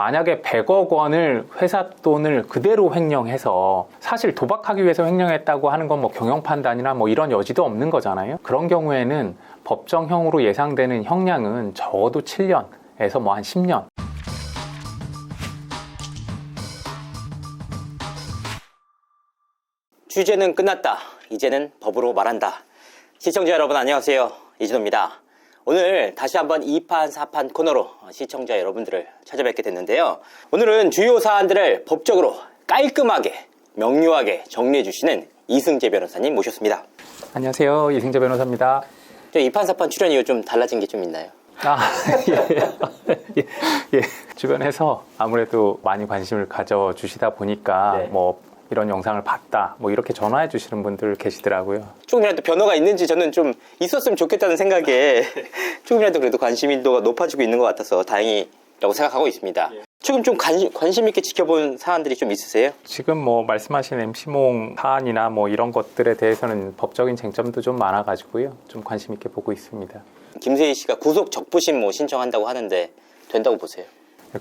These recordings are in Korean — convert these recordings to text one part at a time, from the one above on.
만약에 100억 원을 회사 돈을 그대로 횡령해서 사실 도박하기 위해서 횡령했다고 하는 건 뭐 경영 판단이나 뭐 이런 여지도 없는 거잖아요. 그런 경우에는 법정형으로 예상되는 형량은 적어도 7년에서 뭐 한 10년. 취재는 끝났다. 이제는 법으로 말한다. 시청자 여러분 안녕하세요. 이진호입니다. 오늘 다시 한번 2판 4판 코너로 시청자 여러분들을 찾아뵙게 됐는데요. 오늘은 주요 사안들을 법적으로 깔끔하게 명료하게 정리해 주시는 이승재 변호사님 모셨습니다. 안녕하세요. 이승재 변호사입니다. 2판 4판 출연 이후 좀 달라진 게 좀 있나요? 예. 주변에서 아무래도 많이 관심을 가져주시다 보니까 네. 뭐 이런 영상을 봤다 뭐 이렇게 전화해 주시는 분들 계시더라고요. 조금이라도 변화가 있는지 저는 좀 있었으면 좋겠다는 생각에 조금이라도 그래도 관심도가 높아지고 있는 것 같아서 다행이라고 생각하고 있습니다. 지금 좀 관심 있게 지켜본 사안들이 좀 있으세요? 지금 뭐 말씀하신 MC몽 사안이나 뭐 이런 것들에 대해서는 법적인 쟁점도 좀 많아가지고요. 좀 관심 있게 보고 있습니다. 김세희 씨가 구속 적부심 뭐 신청한다고 하는데 된다고 보세요?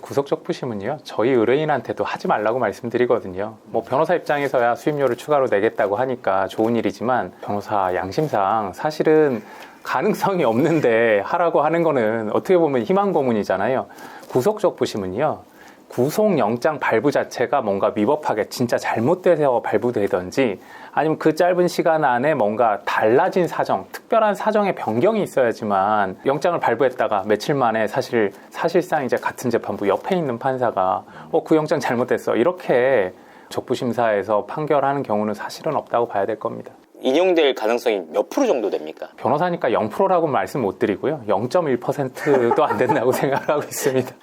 구속 적부심은요, 저희 의뢰인한테도 하지 말라고 말씀드리거든요. 뭐 변호사 입장에서야 수임료를 추가로 내겠다고 하니까 좋은 일이지만 변호사 양심상 사실은 가능성이 없는데 하라고 하는 거는 어떻게 보면 희망 고문이잖아요. 구속 적부심은요, 구속영장 발부 자체가 뭔가 위법하게 진짜 잘못돼서 발부되든지 아니면 그 짧은 시간 안에 뭔가 달라진 사정, 특별한 사정의 변경이 있어야지만 영장을 발부했다가 며칠 만에 사실상 이제 같은 재판부 옆에 있는 판사가 그 영장 잘못됐어 이렇게 적부심사에서 판결하는 경우는 사실은 없다고 봐야 될 겁니다. 인용될 가능성이 몇 프로 정도 됩니까? 변호사니까 0%라고 말씀 못 드리고요. 0.1%도 안 된다고 생각하고 있습니다.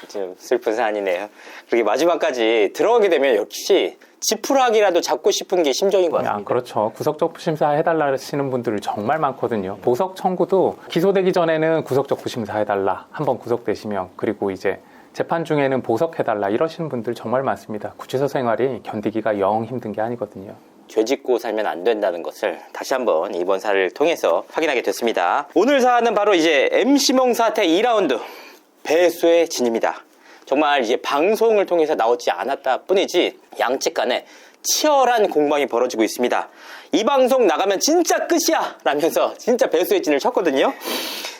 좀 슬픈 사안이네요. 그렇게 마지막까지 들어가게 되면 역시 지푸라기라도 잡고 싶은 게 심정인 것 같습니다. 그렇죠. 구속적부심사 해달라 하시는 분들 정말 많거든요. 보석 청구도 기소되기 전에는 구속적부심사 해달라. 한번 구속되시면 그리고 이제 재판 중에는 보석해달라 이러시는 분들 정말 많습니다. 구치소 생활이 견디기가 영 힘든 게 아니거든요. 죄 짓고 살면 안 된다는 것을 다시 한번 이번 사례를 통해서 확인하게 됐습니다. 오늘 사안은 바로 이제 MC몽 사태 2라운드 배수의 진입니다. 정말 이제 방송을 통해서 나오지 않았다 뿐이지 양측 간에 치열한 공방이 벌어지고 있습니다. 이 방송 나가면 진짜 끝이야 라면서 진짜 배수의 진을 쳤거든요.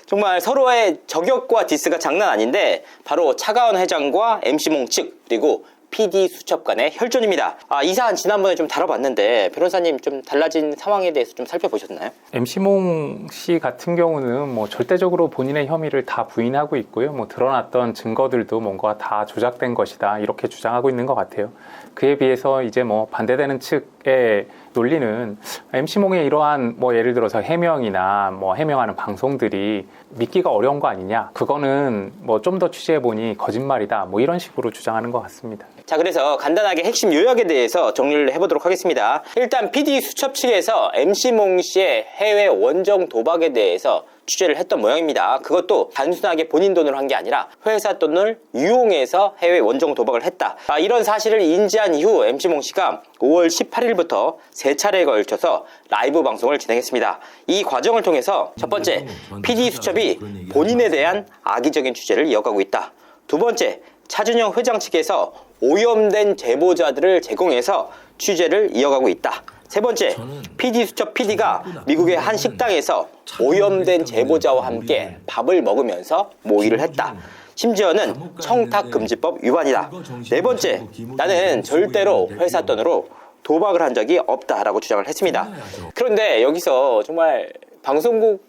정말 서로의 저격과 디스가 장난 아닌데 바로 차가운 회장과 MC몽 측 그리고 PD 수첩 간의 혈전입니다. 이 사안 지난번에 좀 다뤄봤는데 변호사님 좀 달라진 상황에 대해서 좀 살펴보셨나요? MC몽 씨 같은 경우는 뭐 절대적으로 본인의 혐의를 다 부인하고 있고요. 뭐 드러났던 증거들도 뭔가 다 조작된 것이다 이렇게 주장하고 있는 것 같아요. 그에 비해서 이제 뭐 반대되는 측의 논리는 MC몽의 이러한 뭐 예를 들어서 해명이나 뭐 해명하는 방송들이 믿기가 어려운 거 아니냐, 그거는 뭐 좀 더 취재해보니 거짓말이다 뭐 이런 식으로 주장하는 것 같습니다. 자, 그래서 간단하게 핵심 요약에 대해서 정리를 해보도록 하겠습니다. 일단 PD 수첩 측에서 MC몽 씨의 해외 원정 도박에 대해서 취재를 했던 모양입니다. 그것도 단순하게 본인 돈으로 한 게 아니라 회사 돈을 유용해서 해외 원정 도박을 했다. 이런 사실을 인지한 이후 MC몽 씨가 5월 18일부터 3차례에 걸쳐서 라이브 방송을 진행했습니다. 이 과정을 통해서 첫 번째, PD 수첩이 본인에 대한 악의적인 취재를 이어가고 있다. 두 번째, 차준영 회장 측에서 오염된 제보자들을 제공해서 취재를 이어가고 있다. 세 번째, PD수첩 PD가 미국의 한 식당에서 오염된 제보자와 함께 밥을 먹으면서 모의를 했다. 심지어는 청탁금지법 위반이다. 네 번째, 나는 절대로 회사 돈으로 도박을 한 적이 없다라고 주장을 했습니다. 그런데 여기서 정말 방송국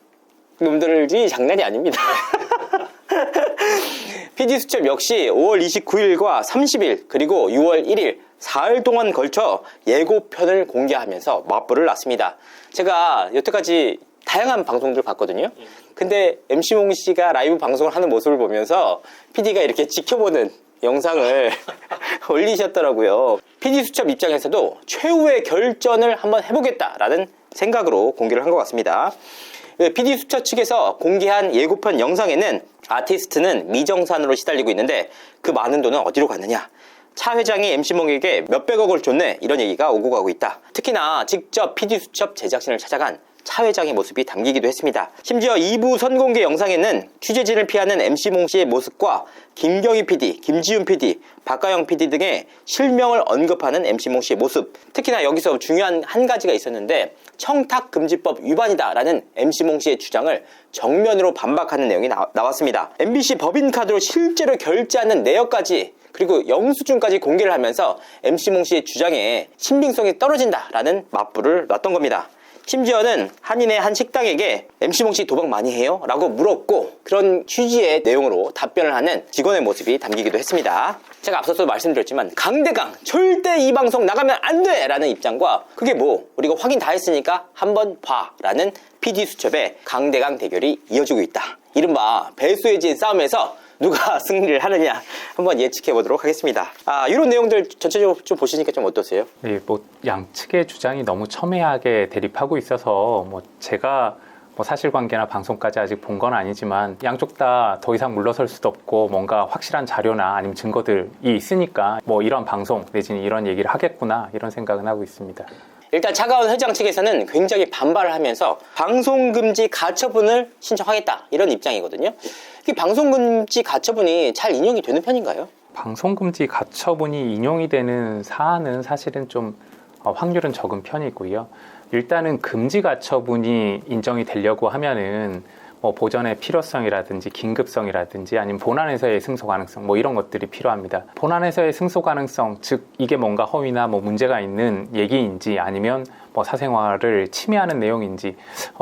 놈들이 장난이 아닙니다. PD수첩 역시 5월 29일과 30일 그리고 6월 1일 4일 동안 걸쳐 예고편을 공개하면서 맞불을 놨습니다. 제가 여태까지 다양한 방송들 봤거든요. 근데 MC몽 씨가 라이브 방송을 하는 모습을 보면서 PD가 이렇게 지켜보는 영상을 올리셨더라고요. PD수첩 입장에서도 최후의 결전을 한번 해보겠다라는 생각으로 공개를 한 것 같습니다. PD수첩 측에서 공개한 예고편 영상에는 아티스트는 미정산으로 시달리고 있는데 그 많은 돈은 어디로 갔느냐, 차 회장이 MC몽에게 몇백억을 줬네, 이런 얘기가 오고 가고 있다. 특히나 직접 PD수첩 제작진을 찾아간 차 회장의 모습이 담기기도 했습니다. 심지어 2부 선공개 영상에는 취재진을 피하는 MC몽 씨의 모습과 김경희 PD, 김지훈 PD, 박가영 PD 등의 실명을 언급하는 MC몽 씨의 모습, 특히나 여기서 중요한 한 가지가 있었는데 청탁금지법 위반이다라는 MC몽 씨의 주장을 정면으로 반박하는 내용이 나왔습니다. MBC 법인카드로 실제로 결제하는 내역까지 그리고 영수증까지 공개를 하면서 MC몽 씨의 주장에 신빙성이 떨어진다라는 맞불을 놨던 겁니다. 심지어는 한인의 한 식당에게 MC몽 씨 도박 많이 해요? 라고 물었고 그런 취지의 내용으로 답변을 하는 직원의 모습이 담기기도 했습니다. 제가 앞서서 말씀드렸지만 강대강 절대 이 방송 나가면 안 돼! 라는 입장과 그게 뭐 우리가 확인 다 했으니까 한번 봐! 라는 PD 수첩의 강대강 대결이 이어지고 있다. 이른바 배수의 진 싸움에서 누가 승리를 하느냐 한번 예측해 보도록 하겠습니다. 이런 내용들 전체적으로 좀 보시니까 좀 어떠세요? 네, 뭐 양측의 주장이 너무 첨예하게 대립하고 있어서 뭐 제가 뭐 사실관계나 방송까지 아직 본 건 아니지만 양쪽 다 더 이상 물러설 수도 없고 뭔가 확실한 자료나 아니면 증거들이 있으니까 뭐 이런 방송 내지는 이런 얘기를 하겠구나 이런 생각은 하고 있습니다. 일단 차가운 회장 측에서는 굉장히 반발을 하면서 방송금지 가처분을 신청하겠다 이런 입장이거든요. 이 방송금지 가처분이 잘 인용이 되는 편인가요? 방송금지 가처분이 인용이 되는 사안은 사실은 좀 확률은 적은 편이고요. 일단은 금지 가처분이 인정이 되려고 하면은 뭐 보전의 필요성이라든지 긴급성이라든지 아니면 본안에서의 승소 가능성 뭐 이런 것들이 필요합니다. 본안에서의 승소 가능성, 즉 이게 뭔가 허위나 뭐 문제가 있는 얘기인지 아니면 뭐 사생활을 침해하는 내용인지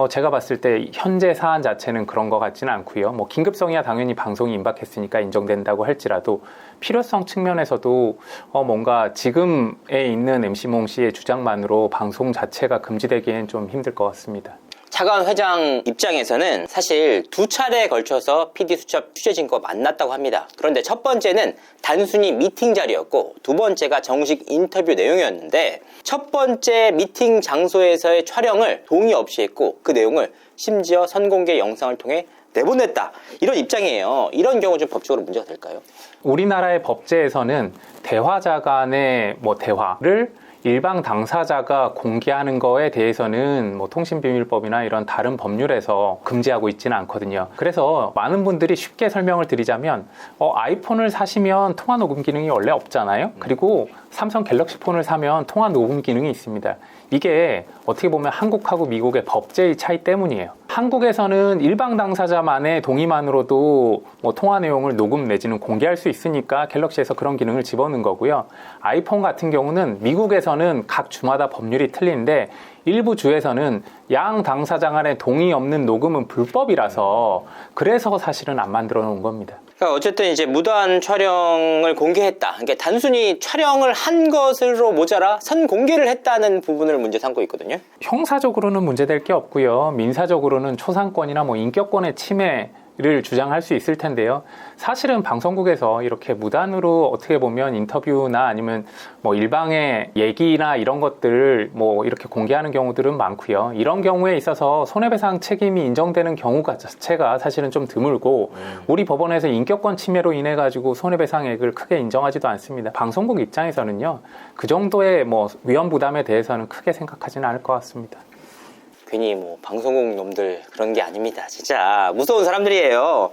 제가 봤을 때 현재 사안 자체는 그런 것 같지는 않고요. 뭐 긴급성이야 당연히 방송이 임박했으니까 인정된다고 할지라도 필요성 측면에서도 뭔가 지금에 있는 MC몽 씨의 주장만으로 방송 자체가 금지되기엔 좀 힘들 것 같습니다. 차가운 회장 입장에서는 사실 두 차례에 걸쳐서 PD수첩 취재진과 만났다고 합니다. 그런데 첫 번째는 단순히 미팅 자리였고 두 번째가 정식 인터뷰 내용이었는데 첫 번째 미팅 장소에서의 촬영을 동의 없이 했고 그 내용을 심지어 선공개 영상을 통해 내보냈다. 이런 입장이에요. 이런 경우 좀 법적으로 문제가 될까요? 우리나라의 법제에서는 대화자 간의 뭐 대화를 일방 당사자가 공개하는 거에 대해서는 뭐 통신비밀법이나 이런 다른 법률에서 금지하고 있지는 않거든요. 그래서 많은 분들이 쉽게 설명을 드리자면 아이폰을 사시면 통화 녹음 기능이 원래 없잖아요. 그리고 삼성 갤럭시 폰을 사면 통화 녹음 기능이 있습니다. 이게 어떻게 보면 한국하고 미국의 법제의 차이 때문이에요. 한국에서는 일방 당사자만의 동의만으로도 뭐 통화 내용을 녹음 내지는 공개할 수 있으니까 갤럭시에서 그런 기능을 집어넣은 거고요. 아이폰 같은 경우는 미국에서는 각 주마다 법률이 틀린데 일부 주에서는 양 당사자 간의 동의 없는 녹음은 불법이라서 그래서 사실은 안 만들어 놓은 겁니다. 그러니까 어쨌든 이제 무단 촬영을 공개했다. 그러니까 단순히 촬영을 한 것으로 모자라 선공개를 했다는 부분을 문제 삼고 있거든요. 형사적으로는 문제될 게 없고요. 민사적으로는 초상권이나 뭐 인격권의 침해를 주장할 수 있을 텐데요. 사실은 방송국에서 이렇게 무단으로 어떻게 보면 인터뷰나 아니면 뭐 일방의 얘기나 이런 것들을 뭐 이렇게 공개하는 경우들은 많고요. 이런 경우에 있어서 손해배상 책임이 인정되는 경우가 자체가 사실은 좀 드물고 우리 법원에서 인격권 침해로 인해 가지고 손해배상액을 크게 인정하지도 않습니다. 방송국 입장에서는요. 그 정도의 뭐 위험 부담에 대해서는 크게 생각하지는 않을 것 같습니다. 괜히 뭐 방송국 놈들 그런 게 아닙니다. 진짜 무서운 사람들이에요.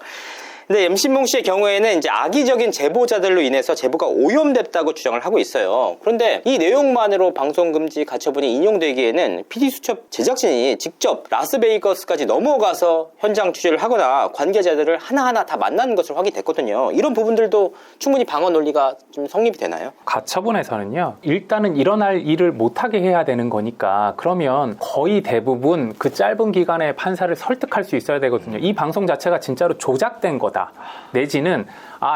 근데 MC몽 씨의 경우에는 이제 악의적인 제보자들로 인해서 제보가 오염됐다고 주장을 하고 있어요. 그런데 이 내용만으로 방송금지 가처분이 인용되기에는 PD수첩 제작진이 직접 라스베이거스까지 넘어가서 현장 취재를 하거나 관계자들을 하나하나 다 만나는 것으로 확인됐거든요. 이런 부분들도 충분히 방어 논리가 좀 성립이 되나요? 가처분에서는요. 일단은 일어날 일을 못하게 해야 되는 거니까 그러면 거의 대부분 그 짧은 기간에 판사를 설득할 수 있어야 되거든요. 이 방송 자체가 진짜로 조작된 거다. 내지는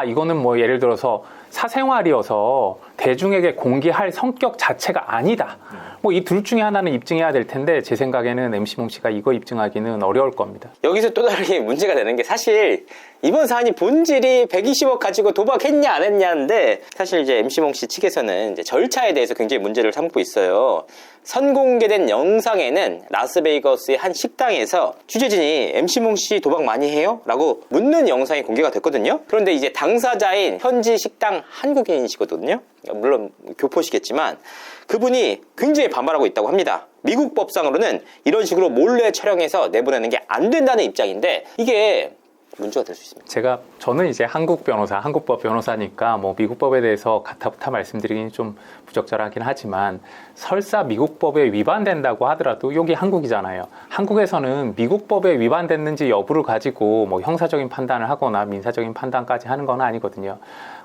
이거는 뭐 예를 들어서 사생활이어서 대중에게 공개할 성격 자체가 아니다. 뭐 이 둘 중에 하나는 입증해야 될 텐데 제 생각에는 MC몽 씨가 이거 입증하기는 어려울 겁니다. 여기서 또 다르게 문제가 되는 게 사실 이번 사안이 본질이 120억 가지고 도박했냐 안 했냐인데 사실 이제 MC몽 씨 측에서는 이제 절차에 대해서 굉장히 문제를 삼고 있어요. 선공개된 영상에는 라스베이거스의 한 식당에서 취재진이 MC몽 씨 도박 많이 해요? 라고 묻는 영상이 공개가 됐거든요. 그런데 이제 당사자인 현지 식당 한국인이시거든요. 물론 교포시겠지만 그분이 굉장히 반발하고 있다고 합니다. 미국 법상으로는 이런 식으로 몰래 촬영해서 내보내는 게 안 된다는 입장인데 이게 문제가 될 수 있습니다. 저는 이제 한국 변호사, 한국법 변호사니까 뭐 미국법에 대해서 가타부타 말씀드리기는 좀 부적절하긴 하지만 설사 미국법에 위반된다고 하더라도 여기 한국이잖아요. 한국에서는 미국법에 위반됐는지 여부를 가지고 뭐 형사적인 판단을 하거나 민사적인 판단까지 하는 건 아니거든요.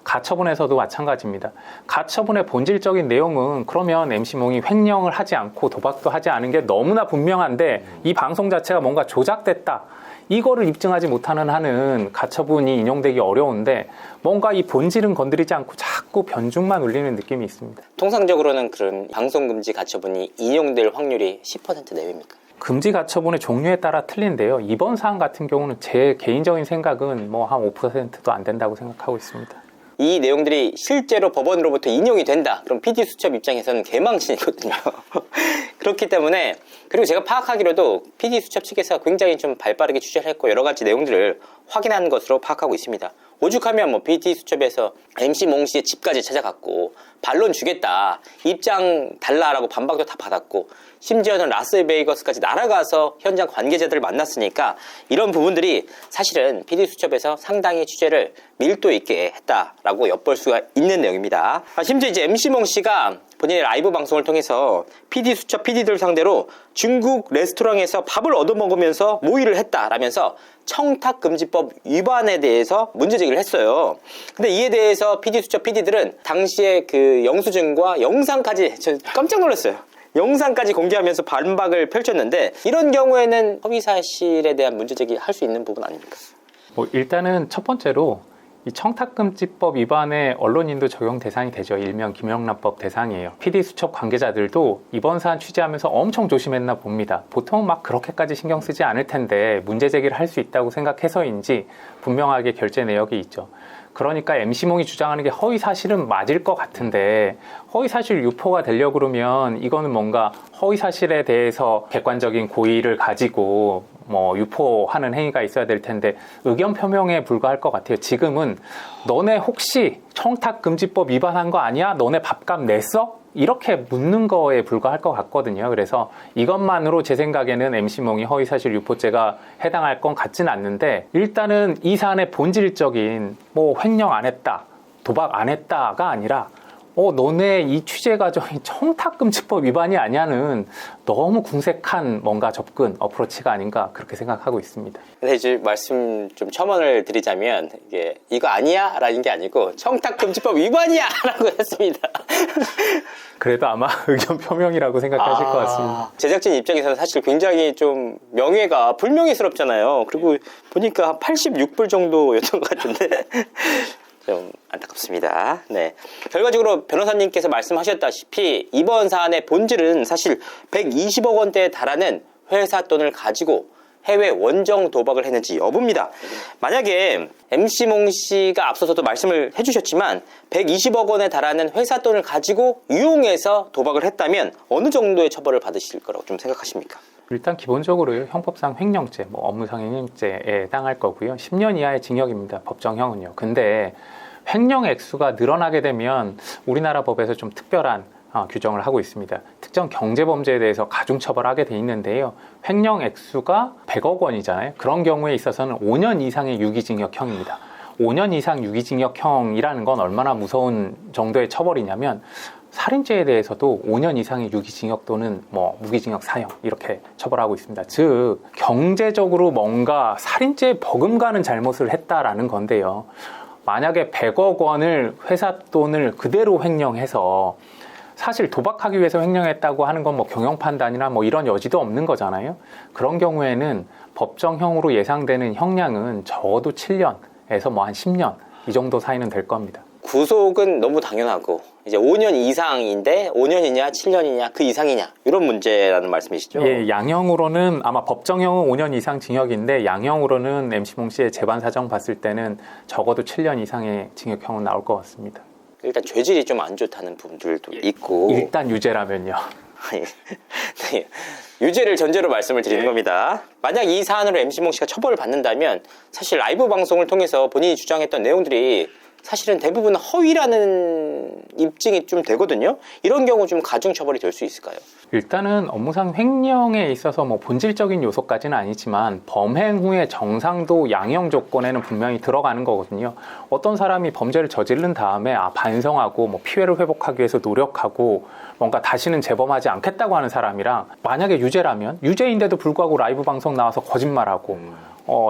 가처분에서도 마찬가지입니다. 가처분의 본질적인 내용은 그러면 MC몽이 횡령을 하지 않고 도박도 하지 않은 게 너무나 분명한데 이 방송 자체가 뭔가 조작됐다. 이거를 입증하지 못하는 한은 가처분이 인용되기 어려운데 뭔가 이 본질은 건드리지 않고 자꾸 변죽만 울리는 느낌이 있습니다. 통상적으로는 그런 방송금지 가처분이 인용될 확률이 10% 내외입니까? 금지 가처분의 종류에 따라 틀린데요. 이번 사안 같은 경우는 제 개인적인 생각은 뭐 한 5%도 안 된다고 생각하고 있습니다. 이 내용들이 실제로 법원으로부터 인용이 된다. 그럼 PD 수첩 입장에서는 개망신이거든요. 그렇기 때문에 그리고 제가 파악하기로도 PD 수첩 측에서 굉장히 좀 발빠르게 취재를 했고 여러 가지 내용들을 확인한 것으로 파악하고 있습니다. 오죽하면 뭐 PD 수첩에서 MC 몽 씨의 집까지 찾아갔고 반론 주겠다. 입장 달라라고 반박도 다 받았고 심지어는 라스베이거스까지 날아가서 현장 관계자들을 만났으니까 이런 부분들이 사실은 PD수첩에서 상당히 취재를 밀도 있게 했다라고 엿볼 수가 있는 내용입니다. 심지어 이제 MC몽 씨가 본인의 라이브 방송을 통해서 PD수첩 PD들 상대로 중국 레스토랑에서 밥을 얻어먹으면서 모의를 했다라면서 청탁금지법 위반에 대해서 문제 제기를 했어요. 근데 이에 대해서 PD수첩 PD들은 당시에 그 영수증과 영상까지 저 깜짝 놀랐어요. 영상까지 공개하면서 반박을 펼쳤는데 이런 경우에는 허위사실에 대한 문제제기 할 수 있는 부분 아닙니까? 일단은 첫 번째로 이 청탁금지법 위반에 언론인도 적용 대상이 되죠. 일명 김영란법 대상이에요. PD수첩 관계자들도 이번 사안 취재하면서 엄청 조심했나 봅니다. 보통 막 그렇게까지 신경 쓰지 않을 텐데 문제 제기를 할 수 있다고 생각해서인지 분명하게 결재 내역이 있죠. 그러니까 MC몽이 주장하는 게 허위사실은 맞을 것 같은데 허위사실 유포가 되려고 그러면 이거는 뭔가 허위사실에 대해서 객관적인 고의를 가지고 뭐 유포하는 행위가 있어야 될 텐데 의견 표명에 불과할 것 같아요. 지금은 너네 혹시 청탁금지법 위반한 거 아니야? 너네 밥값 냈어? 이렇게 묻는 거에 불과할 것 같거든요. 그래서 이것만으로 제 생각에는 MC몽이 허위사실 유포죄가 해당할 건 같지는 않는데 일단은 이 사안의 본질적인 뭐 횡령 안 했다, 도박 안 했다가 아니라 너네 이 취재 과정이 청탁금지법 위반이 아니냐는 너무 궁색한 뭔가 접근, 어프로치가 아닌가 그렇게 생각하고 있습니다. 근데 이제 말씀 좀 첨언을 드리자면 이거 아니야? 라는 게 아니고 청탁금지법 위반이야! 라고 했습니다. 그래도 아마 의견 표명이라고 생각하실 것 같습니다. 제작진 입장에서는 사실 굉장히 좀 명예가 불명예스럽잖아요. 그리고 보니까 한 86불 정도였던 것 같은데 좀 안타깝습니다. 네. 결과적으로 변호사님께서 말씀하셨다시피 이번 사안의 본질은 사실 120억 원대에 달하는 회사 돈을 가지고 해외 원정 도박을 했는지 여부입니다. 만약에 MC몽 씨가 앞서서도 말씀을 해주셨지만 120억 원에 달하는 회사 돈을 가지고 유용해서 도박을 했다면 어느 정도의 처벌을 받으실 거라고 좀 생각하십니까? 일단 기본적으로 형법상 횡령죄, 업무상 횡령죄에 해당할 거고요. 10년 이하의 징역입니다. 법정형은요. 근데 횡령 액수가 늘어나게 되면 우리나라 법에서 좀 특별한 규정을 하고 있습니다. 특정 경제범죄에 대해서 가중처벌하게 돼 있는데요. 횡령 액수가 100억 원이잖아요. 그런 경우에 있어서는 5년 이상의 유기징역형입니다. 5년 이상 유기징역형이라는 건 얼마나 무서운 정도의 처벌이냐면 살인죄에 대해서도 5년 이상의 유기징역 또는 무기징역 사형 이렇게 처벌하고 있습니다. 즉 경제적으로 뭔가 살인죄에 버금가는 잘못을 했다라는 건데요. 만약에 100억 원을 회사 돈을 그대로 횡령해서 사실 도박하기 위해서 횡령했다고 하는 건 경영 판단이나 이런 여지도 없는 거잖아요. 그런 경우에는 법정형으로 예상되는 형량은 적어도 7년에서 한 10년 이 정도 사이는 될 겁니다. 구속은 너무 당연하고 이제 5년 이상인데 5년이냐 7년이냐 그 이상이냐 이런 문제라는 말씀이시죠? 예, 양형으로는 아마 법정형은 5년 이상 징역인데 양형으로는 MC몽 씨의 재반 사정 봤을 때는 적어도 7년 이상의 징역형은 나올 것 같습니다. 일단 죄질이 좀 안 좋다는 부분들도 있고 일단 유죄라면요. 네. 유죄를 전제로 말씀을 드리는 겁니다. 만약 이 사안으로 MC몽 씨가 처벌을 받는다면 사실 라이브 방송을 통해서 본인이 주장했던 내용들이 사실은 대부분 허위라는 입증이 좀 되거든요. 이런 경우 좀 가중처벌이 될 수 있을까요? 일단은 업무상 횡령에 있어서 뭐 본질적인 요소까지는 아니지만 범행 후의 정상도 양형 조건에는 분명히 들어가는 거거든요. 어떤 사람이 범죄를 저지른 다음에 반성하고 뭐 피해를 회복하기 위해서 노력하고 뭔가 다시는 재범하지 않겠다고 하는 사람이랑, 만약에 유죄라면 유죄인데도 불구하고 라이브 방송 나와서 거짓말하고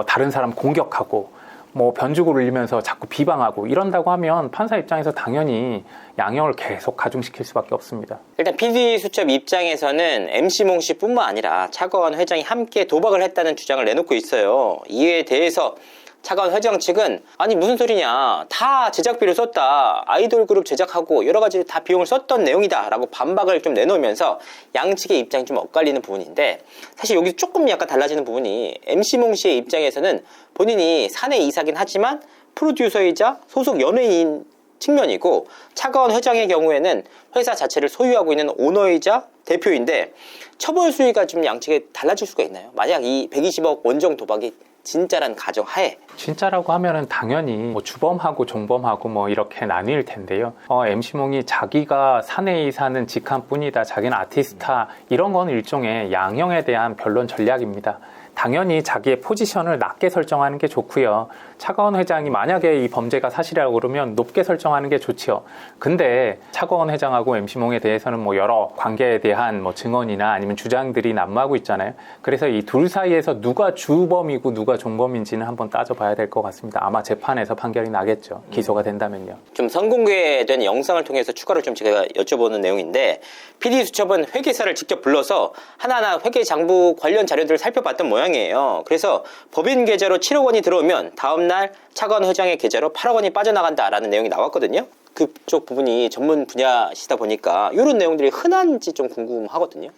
다른 사람 공격하고 뭐 변죽을 울리면서 자꾸 비방하고 이런다고 하면 판사 입장에서 당연히 양형을 계속 가중시킬 수밖에 없습니다. 일단 PD수첩 입장에서는 MC 몽 씨뿐만 아니라 차가원 회장이 함께 도박을 했다는 주장을 내놓고 있어요. 이에 대해서 차가원 회장 측은 아니 무슨 소리냐, 다 제작비를 썼다, 아이돌 그룹 제작하고 여러 가지 다 비용을 썼던 내용이다 라고 반박을 좀 내놓으면서 양측의 입장이 좀 엇갈리는 부분인데, 사실 여기 조금 약간 달라지는 부분이 MC 몽 씨의 입장에서는 본인이 사내 이사긴 하지만 프로듀서이자 소속 연예인 측면이고, 차가원 회장의 경우에는 회사 자체를 소유하고 있는 오너이자 대표인데, 처벌 수위가 좀 양측에 달라질 수가 있나요? 만약 이 120억 원정 도박이 진짜란 가정하에. 진짜라고 하면은 당연히 뭐 주범하고 종범하고 뭐 이렇게 나뉠 텐데요. MC몽이 자기가 사내에 사는 직함뿐이다, 자기는 아티스트다, 이런 건 일종의 양형에 대한 변론 전략입니다. 당연히 자기의 포지션을 낮게 설정하는 게 좋고요. 차가원 회장이 만약에 이 범죄가 사실이라고 그러면 높게 설정하는 게 좋지요. 근데 차가원 회장하고 MC몽에 대해서는 뭐 여러 관계에 대한 뭐 증언이나 아니면 주장들이 난무하고 있잖아요. 그래서 이 둘 사이에서 누가 주범이고 누가 종범인지는 한번 따져봐야 될 것 같습니다. 아마 재판에서 판결이 나겠죠. 기소가 된다면요. 좀 선공개된 영상을 통해서 추가로 좀 제가 여쭤보는 내용인데, PD수첩은 회계사를 직접 불러서 하나하나 회계 장부 관련 자료들을 살펴봤던 모양이에요. 그래서 법인 계좌로 7억 원이 들어오면 다음날 차가원 회장의 계좌로 8억 원이 빠져나간다라는 내용이 나왔거든요. 그쪽 부분이 전문 분야시다 보니까 이런 내용들이 흔한지 좀 궁금하거든요.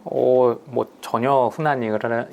뭐 전혀 흔한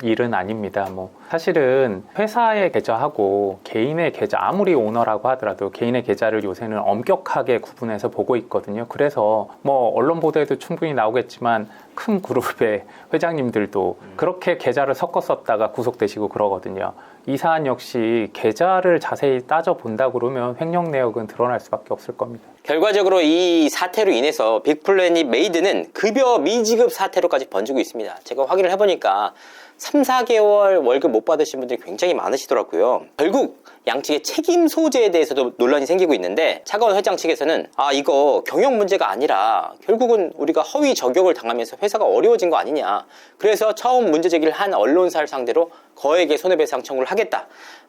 일은 아닙니다. 뭐 사실은 회사의 계좌하고 개인의 계좌, 아무리 오너라고 하더라도 개인의 계좌를 요새는 엄격하게 구분해서 보고 있거든요. 그래서 뭐 언론 보도에도 충분히 나오겠지만 큰 그룹의 회장님들도 그렇게 계좌를 섞어 썼다가 구속되시고 그러거든요. 이 사안 역시 계좌를 자세히 따져본다 그러면 횡령 내역은 드러날 수밖에 없을 겁니다. 결과적으로 이 사태로 인해서 빅플래닛 메이드는 급여 미지급 사태로까지 번지고 있습니다. 제가 확인을 해보니까 3, 4개월 월급 못 받으신 분들이 굉장히 많으시더라고요. 결국 양측의 책임 소재에 대해서도 논란이 생기고 있는데, 차가원 회장 측에서는 이거 경영 문제가 아니라 결국은 우리가 허위 저격을 당하면서 회사가 어려워진 거 아니냐, 그래서 처음 문제 제기를 한 언론사를 상대로 거액의 손해배상 청구를 하겠다.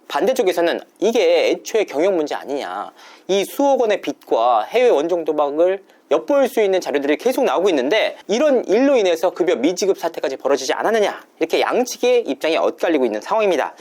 반대쪽에서는 이게 애초에 경영 문제 아니냐, 이 수억 원의 빚과 해외 원정 도박을 엿볼 수 있는 자료들이 계속 나오고 있는데, 이런 일로 인해서 급여 미지급 사태까지 벌어지지 않았느냐, 이렇게 양측의 입장이 엇갈리고 있는 상황입니다.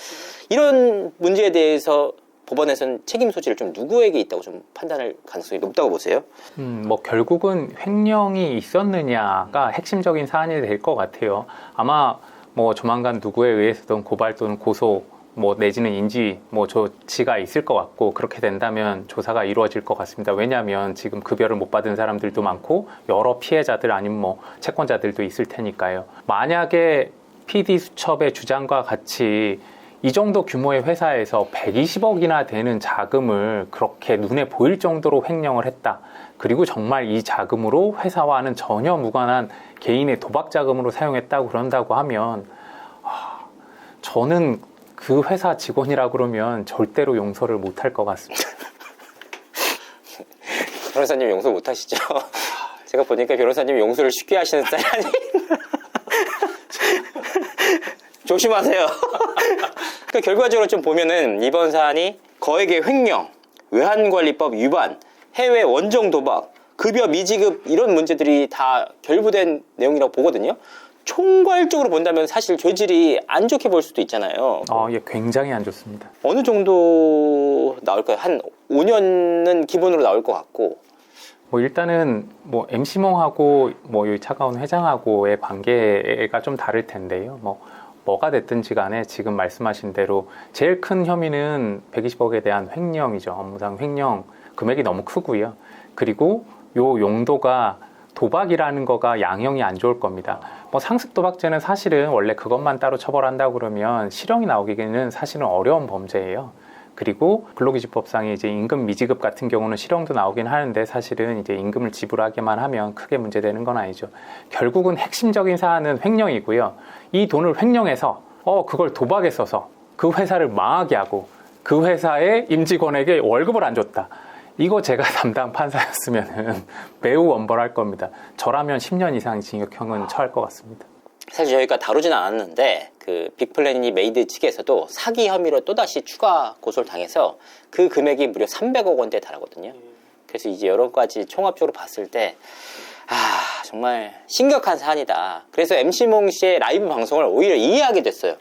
이런 문제에 대해서 법원에서는 책임 소지를 좀 누구에게 있다고 좀 판단할 가능성이 높다고 보세요? 뭐 결국은 횡령이 있었느냐가 핵심적인 사안이 될 것 같아요. 아마 뭐 조만간 누구에 의해서든 고발 또는 고소 뭐 내지는 인지 뭐 조치가 있을 것 같고, 그렇게 된다면 조사가 이루어질 것 같습니다. 왜냐하면 지금 급여를 못 받은 사람들도 많고 여러 피해자들 아니면 뭐 채권자들도 있을 테니까요. 만약에 PD수첩의 주장과 같이 이 정도 규모의 회사에서 120억이나 되는 자금을 그렇게 눈에 보일 정도로 횡령을 했다, 그리고 정말 이 자금으로 회사와는 전혀 무관한 개인의 도박 자금으로 사용했다고 그런다고 하면 저는 그 회사 직원이라 그러면 절대로 용서를 못할 것 같습니다. 변호사님 용서 못하시죠? 제가 보니까 변호사님 용서를 쉽게 하시는 스타일 아니에요? 조심하세요. 그러니까 결과적으로 좀 보면은 이번 사안이 거액의 횡령, 외환관리법 위반, 해외 원정 도박, 급여 미지급, 이런 문제들이 다 결부된 내용이라고 보거든요. 총괄적으로 본다면 사실 죄질이 안 좋게 볼 수도 있잖아요. 예, 굉장히 안 좋습니다. 어느 정도 나올까요? 한 5년은 기본으로 나올 것 같고. 뭐 일단은 뭐 MC몽하고 뭐 이 차가운 회장하고의 관계가 좀 다를 텐데요. 뭐가 됐든지 간에 지금 말씀하신 대로 제일 큰 혐의는 120억에 대한 횡령이죠. 업무상 횡령 금액이 너무 크고요. 그리고 요 용도가 도박이라는 거가 양형이 안 좋을 겁니다. 뭐 상습 도박죄는 사실은 원래 그것만 따로 처벌한다고 그러면 실형이 나오기는 사실은 어려운 범죄예요. 그리고 근로기준법상의 이제 임금 미지급 같은 경우는 실형도 나오긴 하는데 사실은 이제 임금을 지불하게만 하면 크게 문제되는 건 아니죠. 결국은 핵심적인 사안은 횡령이고요. 이 돈을 횡령해서 그걸 도박에 써서 그 회사를 망하게 하고 그 회사의 임직원에게 월급을 안 줬다. 이거 제가 담당 판사였으면 매우 엄벌할 겁니다. 저라면 10년 이상 징역형은 처할 것 같습니다. 사실 저희가 다루진 않았는데 그 빅플래닛 메이드 측에서도 사기 혐의로 또다시 추가 고소를 당해서 그 금액이 무려 300억 원대에 달하거든요. 그래서 이제 여러 가지 총합적으로 봤을 때 정말 심각한 사안이다. 그래서 MC몽 씨의 라이브 방송을 오히려 이해하게 됐어요.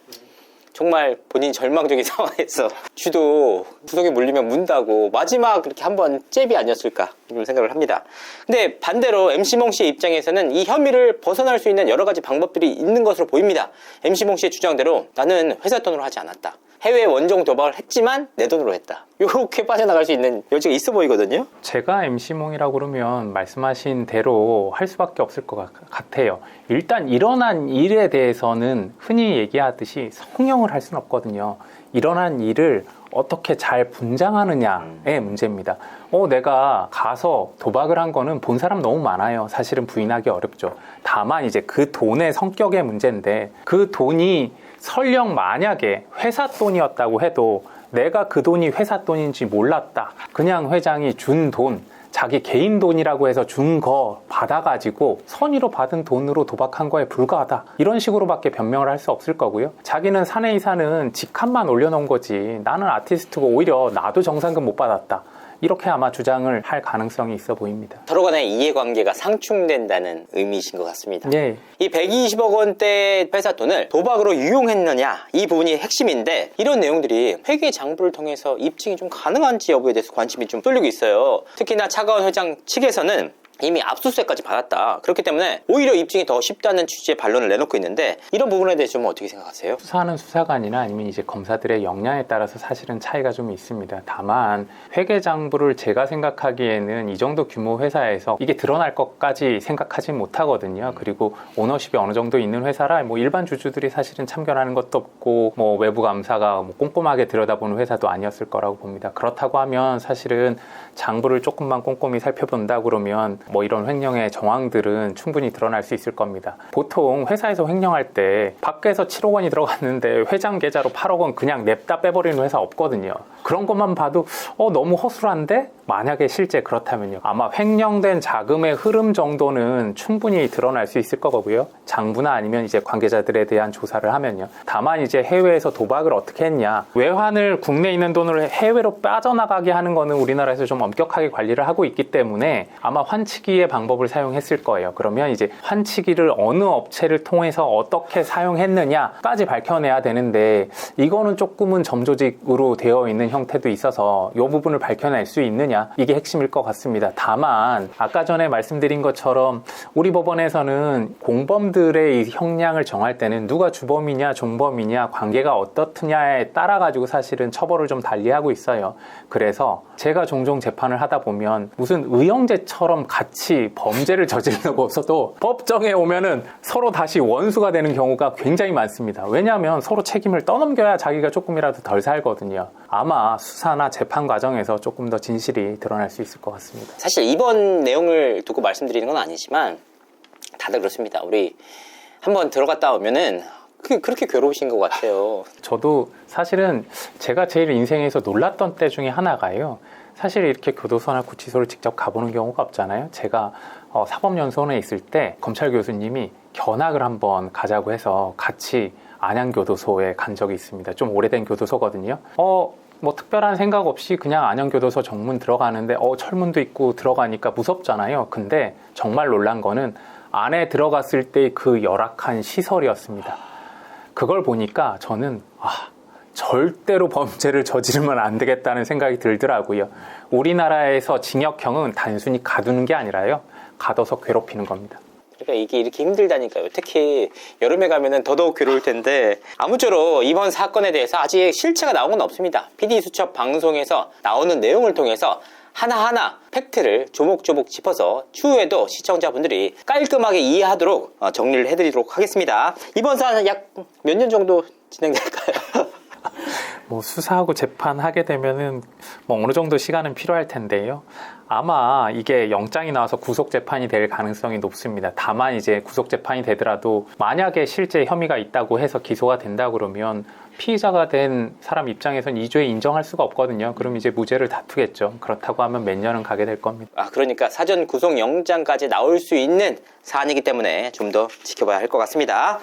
정말 본인 절망적인 상황에서 쥐도 구석에 물리면 문다고 마지막 그렇게 한번 잽이 아니었을까 이런 생각을 합니다. 근데 반대로 MC몽 씨의 입장에서는 이 혐의를 벗어날 수 있는 여러 가지 방법들이 있는 것으로 보입니다. MC몽 씨의 주장대로 나는 회사 돈으로 하지 않았다. 해외 원정 도박을 했지만 내 돈으로 했다. 이렇게 빠져나갈 수 있는 여지가 있어 보이거든요. 제가 MC몽이라고 그러면 말씀하신 대로 할 수밖에 없을 것 같아요. 일단 일어난 일에 대해서는 흔히 얘기하듯이 성형을 할 수는 없거든요. 일어난 일을 어떻게 잘 분장하느냐의 문제입니다. 내가 가서 도박을 한 거는 본 사람 너무 많아요. 사실은 부인하기 어렵죠. 다만 이제 그 돈의 성격의 문제인데 그 돈이 설령 만약에 회사 돈이었다고 해도 내가 그 돈이 회사 돈인지 몰랐다. 그냥 회장이 준 돈, 자기 개인 돈이라고 해서 준 거 받아가지고 선의로 받은 돈으로 도박한 거에 불과하다. 이런 식으로밖에 변명을 할 수 없을 거고요. 자기는 사내이사는 직함만 올려놓은 거지. 나는 아티스트고 오히려 나도 정상금 못 받았다. 이렇게 아마 주장을 할 가능성이 있어 보입니다. 서로 간의 이해관계가 상충된다는 의미이신 것 같습니다. 네. 이 120억 원대 회사 돈을 도박으로 유용했느냐 이 부분이 핵심인데 이런 내용들이 회계 장부를 통해서 입증이 좀 가능한지 여부에 대해서 관심이 좀 쏠리고 있어요. 특히나 차가운 회장 측에서는 이미 압수수색까지 받았다. 그렇기 때문에 오히려 입증이 더 쉽다는 취지의 반론을 내놓고 있는데 이런 부분에 대해서 좀 어떻게 생각하세요? 수사하는 수사관이나 아니면 이제 검사들의 역량에 따라서 사실은 차이가 좀 있습니다. 다만 회계장부를 제가 생각하기에는 이 정도 규모 회사에서 이게 드러날 것까지 생각하지 못하거든요. 그리고 오너십이 어느 정도 있는 회사라 뭐 일반 주주들이 사실은 참견하는 것도 없고 뭐 외부 감사가 뭐 꼼꼼하게 들여다보는 회사도 아니었을 거라고 봅니다. 그렇다고 하면 사실은 장부를 조금만 꼼꼼히 살펴본다 그러면 뭐 이런 횡령의 정황들은 충분히 드러날 수 있을 겁니다. 보통 회사에서 횡령할 때 밖에서 7억 원이 들어갔는데 회장 계좌로 8억 원 그냥 냅다 빼버리는 회사 없거든요. 그런 것만 봐도 너무 허술한데? 만약에 실제 그렇다면요. 아마 횡령된 자금의 흐름 정도는 충분히 드러날 수 있을 거고요. 장부나 아니면 이제 관계자들에 대한 조사를 하면요. 다만 이제 해외에서 도박을 어떻게 했냐. 외환을 국내에 있는 돈으로 해외로 빠져나가게 하는 거는 우리나라에서 좀 엄격하게 관리를 하고 있기 때문에 아마 환치기의 방법을 사용했을 거예요. 그러면 이제 환치기를 어느 업체를 통해서 어떻게 사용했느냐까지 밝혀내야 되는데 이거는 조금은 점조직으로 되어 있는 형태도 있어서 이 부분을 밝혀낼 수 있느냐 이게 핵심일 것 같습니다. 다만 아까 전에 말씀드린 것처럼 우리 법원에서는 공범들의 이 형량을 정할 때는 누가 주범이냐 종범이냐 관계가 어떻느냐에 따라 가지고 사실은 처벌을 좀 달리하고 있어요. 그래서 제가 종종 재판을 하다 보면 무슨 의형제처럼 같이 범죄를 저지르는 거 없어도 법정에 오면은 서로 다시 원수가 되는 경우가 굉장히 많습니다. 왜냐하면 서로 책임을 떠넘겨야 자기가 조금이라도 덜 살거든요. 아마 수사나 재판 과정에서 조금 더 진실이 드러날 수 있을 것 같습니다. 사실 이번 내용을 두고 말씀드리는 건 아니지만 다들 그렇습니다. 우리 한번 들어갔다 오면은 그렇게 괴로우신 것 같아요. 저도 사실은 제가 제일 인생에서 놀랐던 때 중에 하나가요. 사실 이렇게 교도소나 구치소를 직접 가보는 경우가 없잖아요. 제가 사법연수원에 있을 때 검찰 교수님이 견학을 한번 가자고 해서 같이 안양교도소에 간 적이 있습니다. 좀 오래된 교도소거든요. 뭐 특별한 생각 없이 그냥 안양교도소 정문 들어가는데 철문도 있고 들어가니까 무섭잖아요. 근데 정말 놀란 거는 안에 들어갔을 때 그 열악한 시설이었습니다. 그걸 보니까 저는 절대로 범죄를 저지르면 안 되겠다는 생각이 들더라고요. 우리나라에서 징역형은 단순히 가두는 게 아니라요. 가둬서 괴롭히는 겁니다. 그러니까 이게 이렇게 힘들다니까요. 특히 여름에 가면은 더더욱 괴로울 텐데 아무쪼록 이번 사건에 대해서 아직 실체가 나온 건 없습니다. PD수첩 방송에서 나오는 내용을 통해서 하나하나 팩트를 조목조목 짚어서 추후에도 시청자분들이 깔끔하게 이해하도록 정리를 해드리도록 하겠습니다. 이번 사안은 약 몇 년 정도 진행될까요? 뭐 수사하고 재판하게 되면은 뭐 어느 정도 시간은 필요할 텐데요. 아마 이게 영장이 나와서 구속 재판이 될 가능성이 높습니다. 다만 이제 구속 재판이 되더라도 만약에 실제 혐의가 있다고 해서 기소가 된다 그러면 피의자가 된 사람 입장에선 이죄 인정할 수가 없거든요. 그럼 이제 무죄를 다투겠죠. 그렇다고 하면 몇 년은 가게 될 겁니다. 그러니까 사전 구속 영장까지 나올 수 있는 사안이기 때문에 좀 더 지켜봐야 할 것 같습니다.